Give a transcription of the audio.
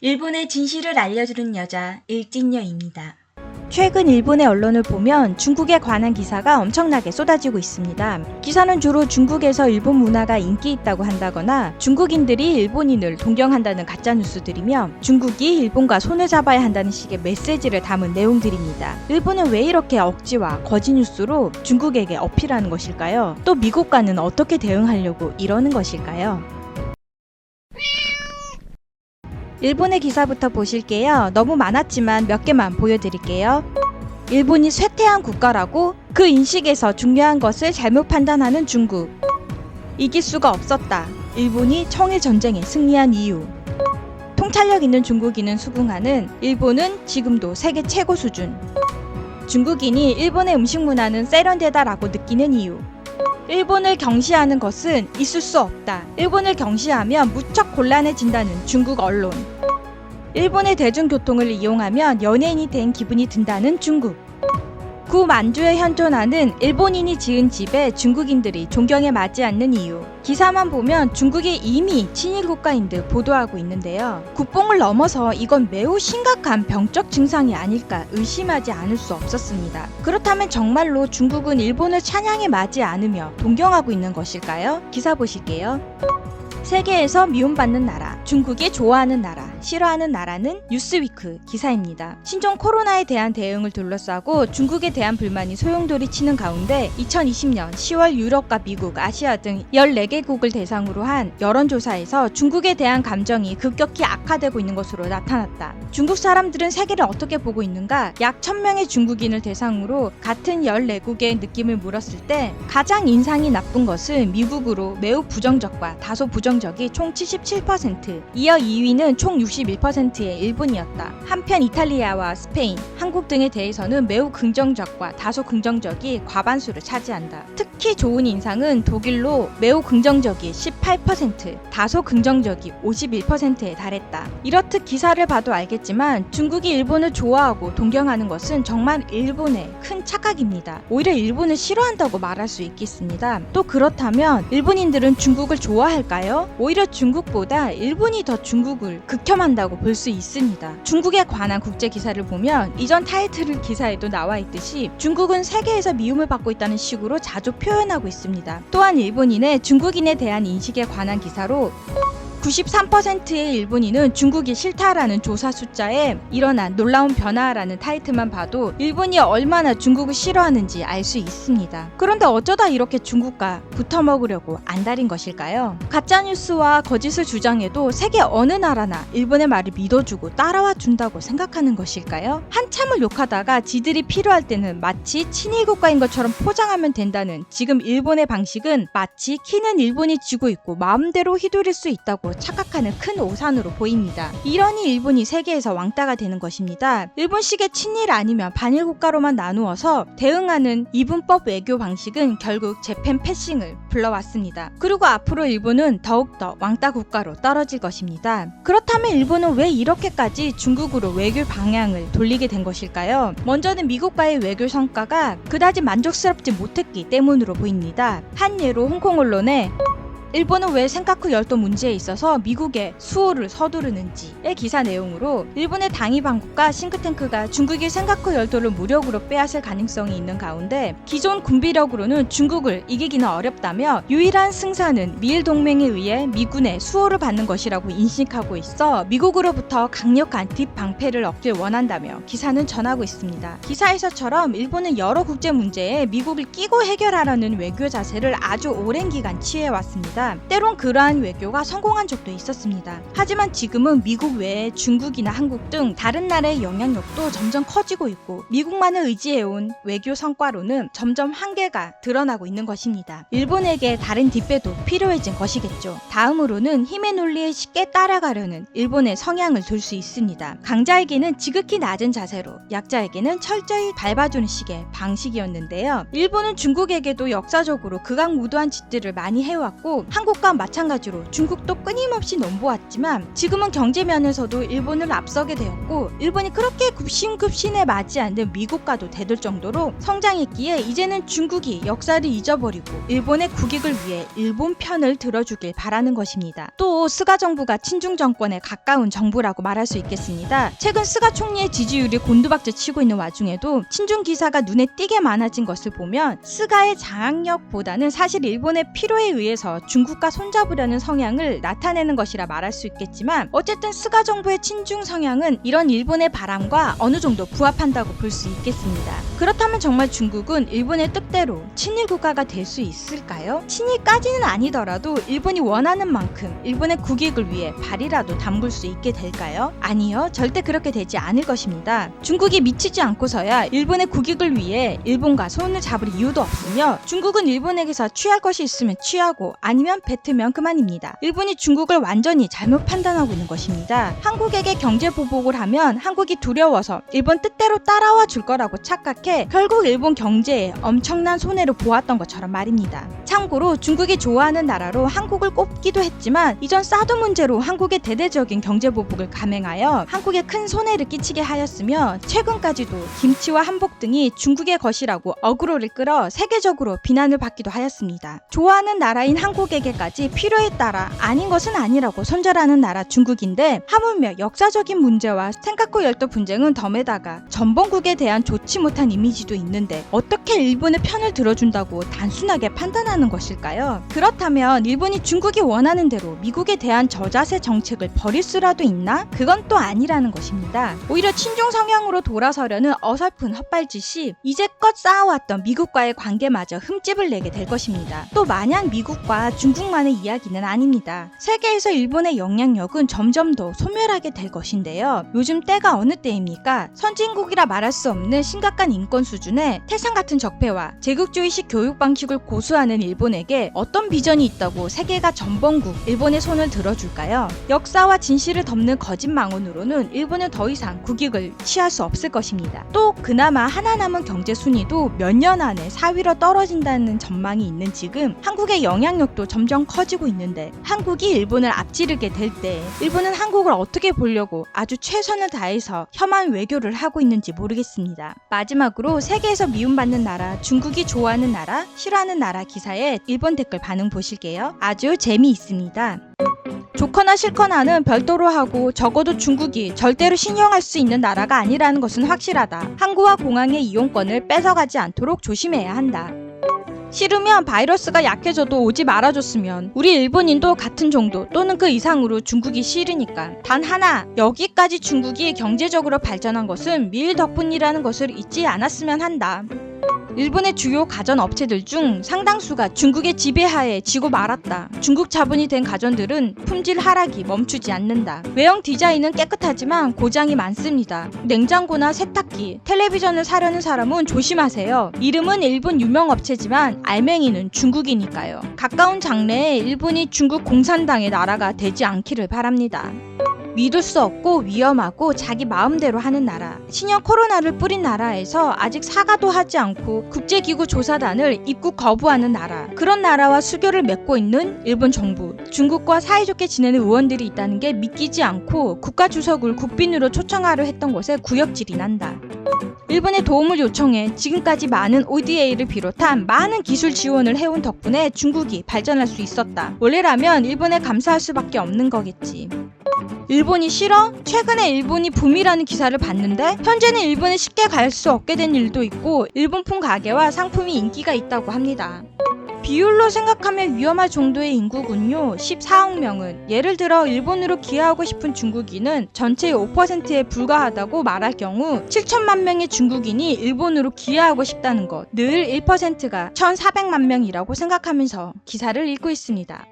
일본의 진실을 알려주는 여자 일진녀입니다. 최근 일본의 언론을 보면 중국에 관한 기사가 엄청나게 쏟아지고 있습니다. 기사는 주로 중국에서 일본 문화가 인기 있다고 한다거나 중국인들이 일본인을 동경한다는 가짜뉴스들이며 중국이 일본과 손을 잡아야 한다는 식의 메시지를 담은 내용들입니다. 일본은 왜 이렇게 억지와 거짓 뉴스로 중국에게 어필하는 것일까요? 또 미국과는 어떻게 대응하려고 이러는 것일까요? 일본의 기사부터 보실게요. 너무 많았지만 몇 개만 보여드릴게요. 일본이 쇠퇴한 국가라고? 그 인식에서 중요한 것을 잘못 판단하는 중국. 이길 수가 없었다. 일본이 청일전쟁에 승리한 이유. 통찰력 있는 중국인은 수긍하는 일본은 지금도 세계 최고 수준. 중국인이 일본의 음식 문화는 세련되다라고 느끼는 이유. 일본을 경시하는 것은 있을 수 없다. 일본을 경시하면 무척 곤란해진다는 중국 언론. 일본의 대중교통을 이용하면 연예인이 된 기분이 든다는 중국. 구만주에 현존하는 일본인이 지은 집에 중국인들이 존경에 맞지 않는 이유. 기사만 보면 중국이 이미 친일 국가인 듯 보도하고 있는데요. 국뽕을 넘어서 이건 매우 심각한 병적 증상이 아닐까 의심하지 않을 수 없었습니다. 그렇다면 정말로 중국은 일본을 찬양에 맞지 않으며 동경하고 있는 것일까요? 기사 보실게요. 세계에서 미움받는 나라, 중국이 좋아하는 나라, 싫어하는 나라는 뉴스위크 기사입니다. 신종 코로나에 대한 대응을 둘러싸고 중국에 대한 불만이 소용돌이 치는 가운데 2020년 10월 유럽과 미국, 아시아 등 14개국을 대상으로 한 여론조사에서 중국에 대한 감정이 급격히 악화되고 있는 것으로 나타났다. 중국 사람들은 세계를 어떻게 보고 있는가? 약 1000명의 중국인을 대상으로 같은 14국의 느낌을 물었을 때 가장 인상이 나쁜 것은 미국으로 매우 부정적과 다소 부정적이 총 77%, 이어 2위는 총 61%의 일본이었다. 한편 이탈리아와 스페인, 한국 등에 대해서는 매우 긍정적과 다소 긍정적이 과반수를 차지한다. 특히 좋은 인상은 독일로 매우 긍정적이 18%, 다소 긍정적이 51%에 달했다. 이렇듯 기사를 봐도 알겠지만 중국이 일본을 좋아하고 동경하는 것은 정말 일본의 큰 착각입니다. 오히려 일본을 싫어한다고 말할 수 있겠습니다. 또 그렇다면 일본인들은 중국을 좋아할까요? 오히려 중국보다 일본이 더 중국을 극혐한다고 볼 수 있습니다. 중국에 관한 국제 기사를 보면 이전 타이틀 기사에도 나와 있듯이 중국은 세계에서 미움을 받고 있다는 식으로 자주 표현하고 있습니다. 또한 일본인의 중국인에 대한 인식에 관한 기사로 93%의 일본인은 중국이 싫다라는 조사 숫자에 일어난 놀라운 변화라는 타이틀만 봐도 일본이 얼마나 중국을 싫어하는지 알 수 있습니다. 그런데 어쩌다 이렇게 중국과 붙어먹으려고 안달인 것일까요? 가짜뉴스와 거짓을 주장해도 세계 어느 나라나 일본의 말을 믿어주고 따라와 준다고 생각하는 것일까요? 한참을 욕하다가 지들이 필요할 때는 마치 친일 국가인 것처럼 포장하면 된다는 지금 일본의 방식은 마치 키는 일본이 쥐고 있고 마음대로 휘두를 수 있다고 착각하는 큰 오산으로 보입니다. 이러니 일본이 세계에서 왕따가 되는 것입니다. 일본식의 친일 아니면 반일 국가로만 나누어서 대응하는 이분법 외교 방식은 결국 재팬 패싱을 불러왔습니다. 그리고 앞으로 일본은 더욱더 왕따 국가로 떨어질 것입니다. 그렇다면 일본은 왜 이렇게까지 중국으로 외교 방향을 돌리게 된 것일까요? 먼저는 미국과의 외교 성과가 그다지 만족스럽지 못했기 때문으로 보입니다. 한 예로 홍콩 언론에 일본은 왜 센카쿠 열도 문제에 있어서 미국에 수호를 서두르는지의 기사 내용으로 일본의 당위 당국과 싱크탱크가 중국이 센카쿠 열도를 무력으로 빼앗을 가능성이 있는 가운데 기존 군비력으로는 중국을 이기기는 어렵다며 유일한 승산은 미일 동맹에 의해 미군의 수호를 받는 것이라고 인식하고 있어 미국으로부터 강력한 뒷방패를 얻길 원한다며 기사는 전하고 있습니다. 기사에서처럼 일본은 여러 국제 문제에 미국을 끼고 해결하려는 외교 자세를 아주 오랜 기간 취해왔습니다. 때론 그러한 외교가 성공한 적도 있었습니다. 하지만 지금은 미국 외에 중국이나 한국 등 다른 나라의 영향력도 점점 커지고 있고 미국만을 의지해온 외교 성과로는 점점 한계가 드러나고 있는 것입니다. 일본에게 다른 뒷배도 필요해진 것이겠죠. 다음으로는 힘의 논리에 쉽게 따라가려는 일본의 성향을 둘 수 있습니다. 강자에게는 지극히 낮은 자세로 약자에게는 철저히 밟아주는 식의 방식이었는데요. 일본은 중국에게도 역사적으로 극악무도한 짓들을 많이 해왔고 한국과 마찬가지로 중국도 끊임없이 넘보았지만 지금은 경제면에서도 일본을 앞서게 되었고 일본이 그렇게 굽신굽신에 맞지 않는 미국과도 대들 정도로 성장했기에 이제는 중국이 역사를 잊어버리고 일본의 국익을 위해 일본 편을 들어주길 바라는 것입니다. 또 스가 정부가 친중 정권에 가까운 정부라고 말할 수 있겠습니다. 최근 스가 총리의 지지율이 곤두박질 치고 있는 와중에도 친중 기사가 눈에 띄게 많아진 것을 보면 스가의 장악력보다는 사실 일본의 필요에 의해서 중국과 손잡으려는 성향을 나타내는 것이라 말할 수 있겠지만 어쨌든 스가 정부의 친중 성향은 이런 일본의 바람과 어느 정도 부합한다고 볼 수 있겠습니다. 그렇다면 정말 중국은 일본의 뜻대로 친일 국가가 될 수 있을까요? 친일까지는 아니더라도 일본이 원하는 만큼 일본의 국익을 위해 발이라도 담글 수 있게 될까요? 아니요, 절대 그렇게 되지 않을 것입니다. 중국이 미치지 않고서야 일본의 국익을 위해 일본과 손을 잡을 이유도 없으며 중국은 일본에게서 취할 것이 있으면 취하고 아니면 뱉으면 그만입니다. 일본이 중국을 완전히 잘못 판단하고 있는 것입니다. 한국에게 경제 보복을 하면 한국이 두려워서 일본 뜻대로 따라와 줄 거라고 착각해 결국 일본 경제에 엄청난 손해를 보았던 것처럼 말입니다. 참고로 중국이 좋아하는 나라로 한국을 꼽기도 했지만 이전 사드 문제로 한국의 대대적인 경제 보복을 감행하여 한국에 큰 손해를 끼치게 하였으며 최근까지도 김치와 한복 등이 중국의 것이라고 어그로를 끌어 세계적으로 비난을 받기도 하였습니다. 좋아하는 나라인 한국에게까지 필요에 따라 아닌 것은 아니라고 손절하는 나라 중국인데 하물며 역사적인 문제와 생각고 열도 분쟁은 덤에다가 전범국에 대한 좋지 못한 이미지도 있는데 어떻게 일본의 편을 들어준다고 단순하게 판단하는 것일까요? 그렇다면 일본이 중국이 원하는 대로 미국에 대한 저자세 정책을 버릴 수라도 있나? 그건 또 아니라는 것입니다. 오히려 친중 성향으로 돌아서려는 어설픈 헛발짓이 이제껏 쌓아왔던 미국과의 관계마저 흠집을 내게 될 것입니다. 또 마냥 미국과 중국만의 이야기는 아닙니다. 세계에서 일본의 영향력은 점점 더 소멸하게 될 것인데요. 요즘 때가 어느 때입니까? 선진국이라 말할 수 없는 심각한 인권 수준의 태산 같은 적폐와 제국주의식 교육 방식을 고수하는 일본에게 어떤 비전이 있다고 세계가 전범국 일본의 손을 들어줄까요? 역사와 진실을 덮는 거짓망언으로는 일본은 더 이상 국익을 취할 수 없을 것입니다. 또 그나마 하나 남은 경제 순위도 몇 년 안에 4위로 떨어진다는 전망이 있는 지금 한국의 영향력도 점점 커지고 있는데 한국이 일본을 앞지르게 될 때 일본은 한국을 어떻게 보려고 아주 최선을 다해서 혐한 외교를 하고 있는지 모르겠습니다. 마지막으로 세계에서 미움받는 나라, 중국이 좋아하는 나라, 싫어하는 나라 기사에 일본 댓글 반응 보실게요. 아주 재미있습니다. 좋거나 싫거나는 별도로 하고 적어도 중국이 절대로 신용할 수 있는 나라가 아니라는 것은 확실하다. 항구와 공항의 이용권을 뺏어가지 않도록 조심해야 한다. 싫으면 바이러스가 약해져도 오지 말아줬으면 우리 일본인도 같은 정도 또는 그 이상으로 중국이 싫으니까. 단 하나, 여기까지 중국이 경제적으로 발전한 것은 미일 덕분이라는 것을 잊지 않았으면 한다. 일본의 주요 가전 업체들 중 상당수가 중국의 지배하에 지고 말았다. 중국 자본이 된 가전들은 품질 하락이 멈추지 않는다. 외형 디자인은 깨끗하지만 고장이 많습니다. 냉장고나 세탁기, 텔레비전을 사려는 사람은 조심하세요. 이름은 일본 유명 업체지만 알맹이는 중국이니까요. 가까운 장래에 일본이 중국 공산당의 나라가 되지 않기를 바랍니다. 믿을 수 없고 위험하고 자기 마음대로 하는 나라, 신형 코로나를 뿌린 나라에서 아직 사과도 하지 않고 국제기구 조사단을 입국 거부하는 나라, 그런 나라와 수교를 맺고 있는 일본 정부, 중국과 사이좋게 지내는 의원들이 있다는 게 믿기지 않고 국가주석을 국빈으로 초청하려 했던 곳에 구역질이 난다. 일본의 도움을 요청해 지금까지 많은 ODA를 비롯한 많은 기술 지원을 해온 덕분에 중국이 발전할 수 있었다. 원래라면 일본에 감사할 수밖에 없는 거겠지. 일본이 싫어? 최근에 일본이 붐이라는 기사를 봤는데 현재는 일본에 쉽게 갈 수 없게 된 일도 있고 일본풍 가게와 상품이 인기가 있다고 합니다. 비율로 생각하면 위험할 정도의 인구군요. 14억 명은. 예를 들어 일본으로 기여하고 싶은 중국인은 전체의 5%에 불과하다고 말할 경우 7천만 명의 중국인이 일본으로 기여하고 싶다는 것. 늘 1%가 1,400만 명이라고 생각하면서 기사를 읽고 있습니다.